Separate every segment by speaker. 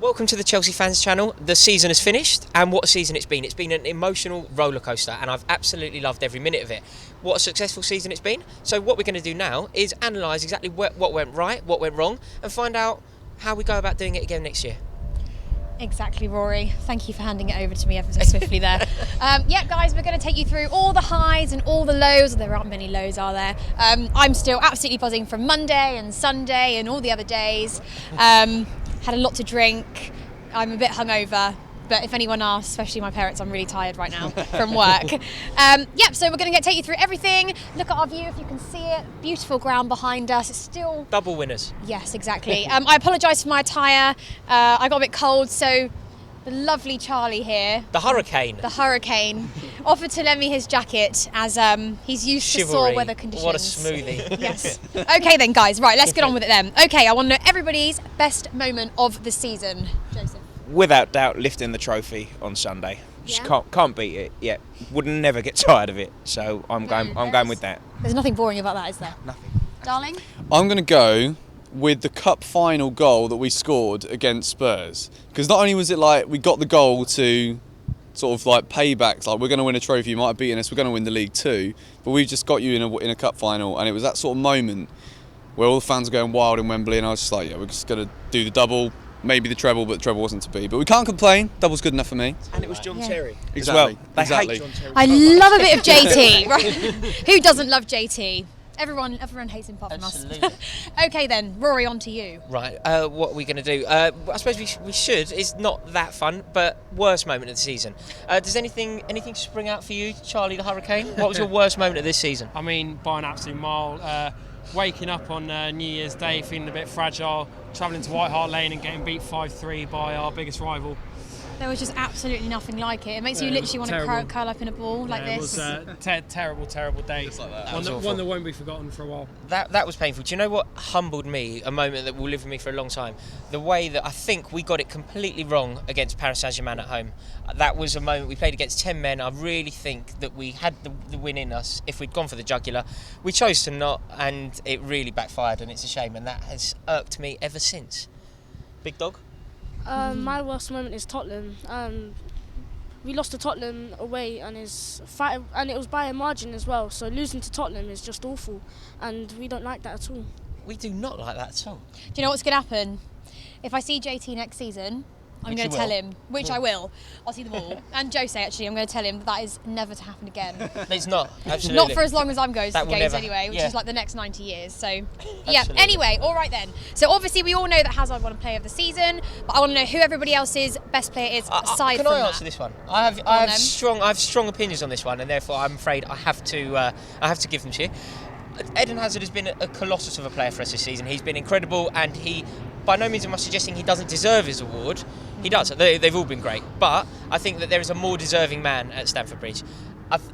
Speaker 1: Welcome to the Chelsea Fans channel. The season has finished, and what a season it's been. It's been an emotional roller coaster, and I've absolutely loved every minute of it. What a successful season it's been. So what we're going to do now is analyse exactly what went right, what went wrong, and find out how we go about doing it again next year.
Speaker 2: Exactly, Rory. Thank you for handing it over to me ever so swiftly there. Guys, we're going to take you through all the highs and all the lows. There aren't many lows, are there? I'm still absolutely buzzing from Monday and Sunday and all the other days. Had a lot to drink. I'm a bit hungover, but if anyone asks, especially my parents, I'm really tired right now from work. So we're going to take you through everything. Look at our view if you can see it. Beautiful ground behind us. It's still...
Speaker 1: Double winners.
Speaker 2: Yes, exactly. I apologise for my attire. I got a bit cold, so the lovely Charlie here...
Speaker 1: The Hurricane.
Speaker 2: Offered to lend me his jacket as he's used to sore weather conditions.
Speaker 1: What a smoothie.
Speaker 2: Yes. Okay then, guys. Right, let's get on with it then. Okay, I want to know everybody's best moment of the season. Joseph.
Speaker 3: Without doubt, lifting the trophy on Sunday. Just can't beat it. Yeah, would never get tired of it. So I'm going with that.
Speaker 2: There's nothing boring about that, is there?
Speaker 3: Nothing.
Speaker 2: Darling?
Speaker 4: I'm going to go with the cup final goal that we scored against Spurs, because not only was it like we got the goal to sort of like paybacks, like we're going to win a trophy, you might have beaten us, we're going to win the league too, but we just got you in a cup final, and it was that sort of moment where all the fans are going wild in Wembley, and I was just like, yeah, we're just going to do the double, maybe the treble, but the treble wasn't to be. But we can't complain, double's good enough for me.
Speaker 1: And it was John Terry.
Speaker 4: Exactly.
Speaker 1: As well. They hate John Terry.
Speaker 2: I love a bit of JT. Right? Who doesn't love JT? Everyone hates him apart from us. Okay then, Rory, on to you.
Speaker 1: Right, what are we going to do? I suppose we should. It's not that fun, but worst moment of the season. Does anything spring out for you, Charlie the Hurricane? What was your worst moment of this season?
Speaker 5: I mean, by an absolute mile. Waking up on New Year's Day feeling a bit fragile, travelling to White Hart Lane and getting beat 5-3 by our biggest rival.
Speaker 2: There was just absolutely nothing like it. It makes you literally want to curl up in a ball like this.
Speaker 5: It was a terrible day.
Speaker 4: Just like that.
Speaker 5: One that won't be forgotten for a while.
Speaker 1: That was painful. Do you know what humbled me? A moment that will live with me for a long time. The way that I think we got it completely wrong against Paris Saint-Germain at home. That was a moment we played against 10 men. I really think that we had the win in us if we'd gone for the jugular. We chose to not, and it really backfired, and it's a shame, and that has irked me ever since. Big Dog?
Speaker 6: My worst moment is Tottenham. We lost to Tottenham away, and it was by a margin as well. So losing to Tottenham is just awful, and we don't like that at all.
Speaker 1: We do not like that at all.
Speaker 2: Do you know what's going to happen? If I see JT next season, I'm going to tell him, which I will. I'll see them all. And Jose, actually, I'm going to tell him that is never to happen again.
Speaker 1: It's not, absolutely.
Speaker 2: Not for as long as I'm going to games anyway, which
Speaker 1: yeah.
Speaker 2: is like the next 90 years. So, yeah.
Speaker 1: Absolutely.
Speaker 2: Anyway, all right then. So obviously we all know that Hazard won Player of the Season, but I want to know who everybody else's best player is aside from that.
Speaker 1: Can I answer this one? I have strong opinions on this one, and therefore I'm afraid I have to give them to you. Eden Hazard has been a colossus of a player for us this season. He's been incredible, and he, by no means am I suggesting he doesn't deserve his award. He does. They've all been great. But I think that there is a more deserving man at Stamford Bridge.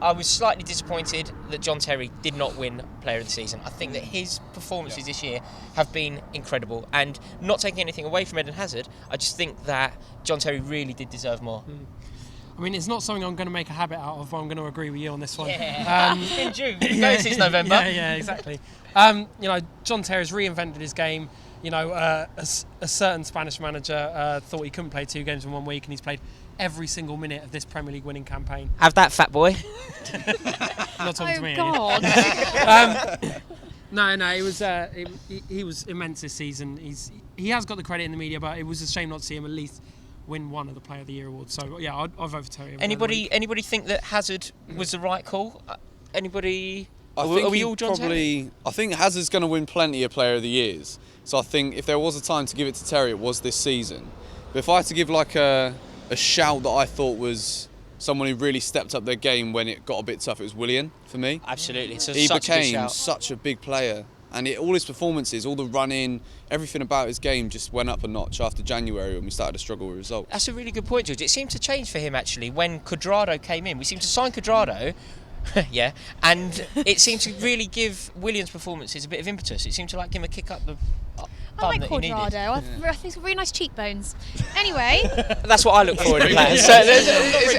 Speaker 1: I was slightly disappointed that John Terry did not win Player of the Season. I think that his performances this year have been incredible. And not taking anything away from Eden Hazard, I just think that John Terry really did deserve more.
Speaker 5: I mean, it's not something I'm going to make a habit out of, but I'm going to agree with you on this one.
Speaker 1: Yeah. It's been due. You've known since November.
Speaker 5: Yeah, exactly. John Terry's reinvented his game. A certain Spanish manager thought he couldn't play 2 games in 1 week, and he's played every single minute of this Premier League winning campaign.
Speaker 1: Have that, fat boy.
Speaker 5: Not talking to me.
Speaker 2: God.
Speaker 5: He was immense this season. He has got the credit in the media, but it was a shame not to see him at least win one of the Player of the Year awards. So yeah, I'll vote for Terry.
Speaker 1: Anybody think that Hazard was the right call? Anybody?
Speaker 4: I think Hazard's going to win plenty of Player of the Years. So I think if there was a time to give it to Terry, it was this season. But if I had to give like a shout that I thought was someone who really stepped up their game when it got a bit tough, it was Willian for me.
Speaker 1: Absolutely.
Speaker 4: He became such a big player. And all his performances, all the running, everything about his game just went up a notch after January when we started to struggle with results.
Speaker 1: That's a really good point, George. It seemed to change for him, actually, when Cuadrado came in. We seemed to sign Cuadrado, yeah, and it seemed to really give Willian's performances a bit of impetus. It seemed to like give him a kick up the... bum
Speaker 2: like
Speaker 1: that he needed.
Speaker 2: Quadrado. I think he's got really nice cheekbones. Anyway,
Speaker 1: That's what I look for in a player. So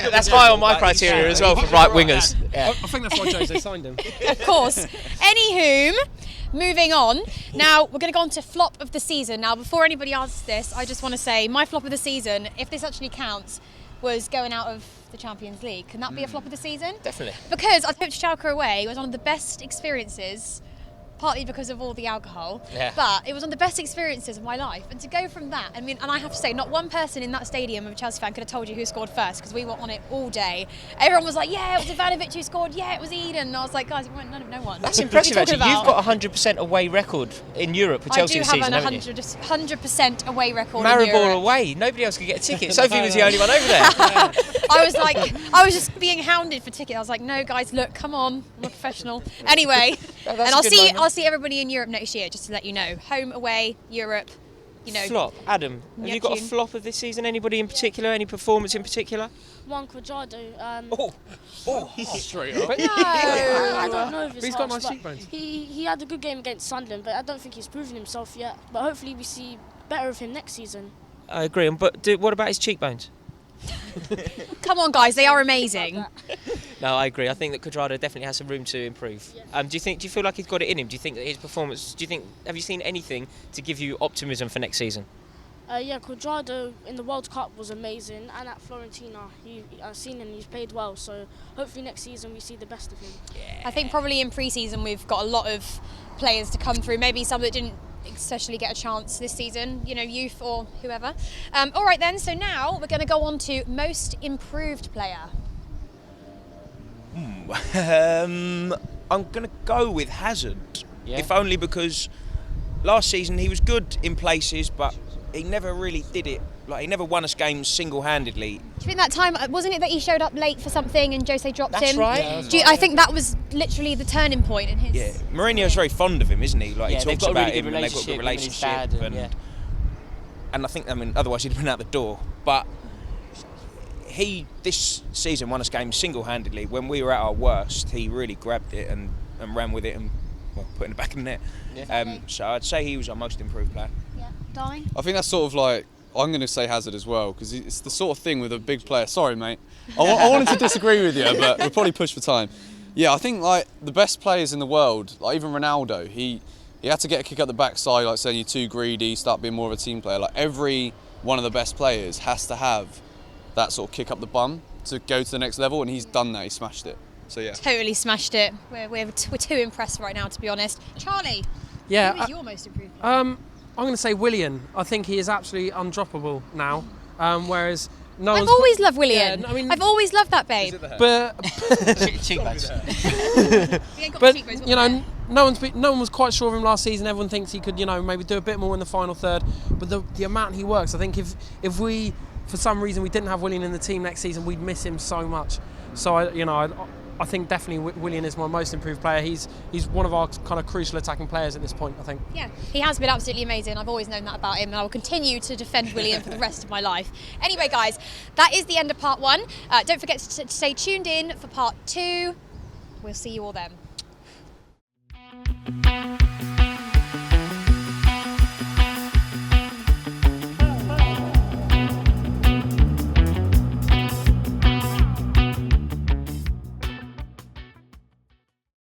Speaker 1: that's high on my criteria as well for right wingers. Yeah.
Speaker 5: I think that's why Jose signed him.
Speaker 2: of course. Anywho, moving on. Now, we're going to go on to flop of the season. Now, before anybody asks this, I just want to say my flop of the season, if this actually counts, was going out of the Champions League. Can that be a flop of the season?
Speaker 1: Definitely.
Speaker 2: Because I coached Schalke away. It was one of the best experiences, partly because of all the alcohol, but it was one of the best experiences of my life. And to go from that, I mean, and I have to say, not one person in that stadium of a Chelsea fan could have told you who scored first, because we were on it all day. Everyone was like, yeah, it was Ivanovic who scored, yeah, it was Eden. And I was like, guys, we weren't none of no one.
Speaker 1: That's
Speaker 2: What are you
Speaker 1: impressive,
Speaker 2: talking
Speaker 1: actually. You've
Speaker 2: about?
Speaker 1: got a 100% away record in Europe for Chelsea this season,
Speaker 2: I
Speaker 1: haven't you?
Speaker 2: do have a 100% away record in
Speaker 1: Maribor
Speaker 2: Europe.
Speaker 1: away. Nobody else could get a ticket. Sophie was the only one over there.
Speaker 2: I was just being hounded for tickets. I was like, no, guys, look, come on, I'm a professional. Anyway,
Speaker 1: That's
Speaker 2: and
Speaker 1: a
Speaker 2: I'll
Speaker 1: good
Speaker 2: see
Speaker 1: moment.
Speaker 2: everybody in Europe next year, just to let you know. Home, away, Europe, you know.
Speaker 1: Flop. Adam, have you got a
Speaker 2: Neptune.
Speaker 1: flop of this season? Anybody in particular? Any performance in particular?
Speaker 6: Juan Cuadrado.
Speaker 4: Straight up.
Speaker 6: I don't know if it's
Speaker 5: He's got
Speaker 6: harsh,
Speaker 5: nice
Speaker 6: but
Speaker 5: cheekbones.
Speaker 6: he had a good game against Sunderland, but I don't think he's proven himself yet. But hopefully we see better of him next season.
Speaker 1: I agree. But what about his cheekbones?
Speaker 2: Come on, guys, they are amazing.
Speaker 1: No, I agree. I think that Cuadrado definitely has some room to improve. Do you feel like he's got it in him? Do you think that his performance? Have you seen anything to give you optimism for next season?
Speaker 6: Yeah, Cuadrado in the World Cup was amazing, and at Fiorentina, I've seen him. He's played well. So hopefully next season we see the best of him.
Speaker 2: I think probably in pre-season we've got a lot of players to come through. Maybe some that didn't especially get a chance this season, you know, youth or whoever. All right then, so now we're going to go on to most improved player.
Speaker 3: I'm going to go with Hazard, if only because last season he was good in places, but he never really did it. Like, he never won us games single-handedly.
Speaker 2: Do you think that time, wasn't it that he showed up late for something and Jose dropped him?
Speaker 1: That's right. Yeah,
Speaker 2: I think that was literally the turning point in his...
Speaker 3: Yeah, Mourinho's very fond of him, isn't he? Like,
Speaker 1: Yeah,
Speaker 3: he
Speaker 1: they've
Speaker 3: talks
Speaker 1: got a
Speaker 3: about
Speaker 1: really
Speaker 3: him
Speaker 1: good
Speaker 3: and they've got a good
Speaker 1: relationship, him and his
Speaker 3: relationship.
Speaker 1: dad,
Speaker 3: And I think, otherwise he'd have been out the door. But he, this season, won us games single-handedly. When we were at our worst, he really grabbed it and ran with it and put it in the back of the net.
Speaker 1: Yeah.
Speaker 3: So I'd say he was our most improved player.
Speaker 2: Yeah, darling.
Speaker 4: I think that's sort of like, I'm going to say Hazard as well, because it's the sort of thing with a big player. Sorry, mate. I wanted to disagree with you, but we'll probably push for time. Yeah, I think like the best players in the world, like even Ronaldo, he had to get a kick up the backside, like saying you're too greedy, start being more of a team player. Like every one of the best players has to have that sort of kick up the bum to go to the next level, and he's done that. He smashed it. So yeah.
Speaker 2: Totally smashed it. We're too impressed right now, to be honest. Charlie,
Speaker 5: Yeah.
Speaker 2: who is your most improved player?
Speaker 5: I'm going to say Willian. I think he is absolutely undroppable now. Whereas no
Speaker 2: I've
Speaker 5: one's
Speaker 2: always loved Willian.
Speaker 5: Yeah, I mean-
Speaker 2: I've always loved that babe.
Speaker 5: but
Speaker 1: Cheekbones.
Speaker 2: He ain't got
Speaker 5: but
Speaker 2: cheekbones,
Speaker 5: you
Speaker 2: what
Speaker 5: know, no one was quite sure of him last season. Everyone thinks he could, you know, maybe do a bit more in the final third. But the amount he works, I think if we for some reason we didn't have Willian in the team next season, we'd miss him so much. So I think definitely Willian is my most improved player. He's one of our kind of crucial attacking players at this point, I think.
Speaker 2: Yeah, he has been absolutely amazing. I've always known that about him, and I will continue to defend William for the rest of my life. Anyway, guys, that is the end of part one. Don't forget to stay tuned in for part two. We'll see you all then.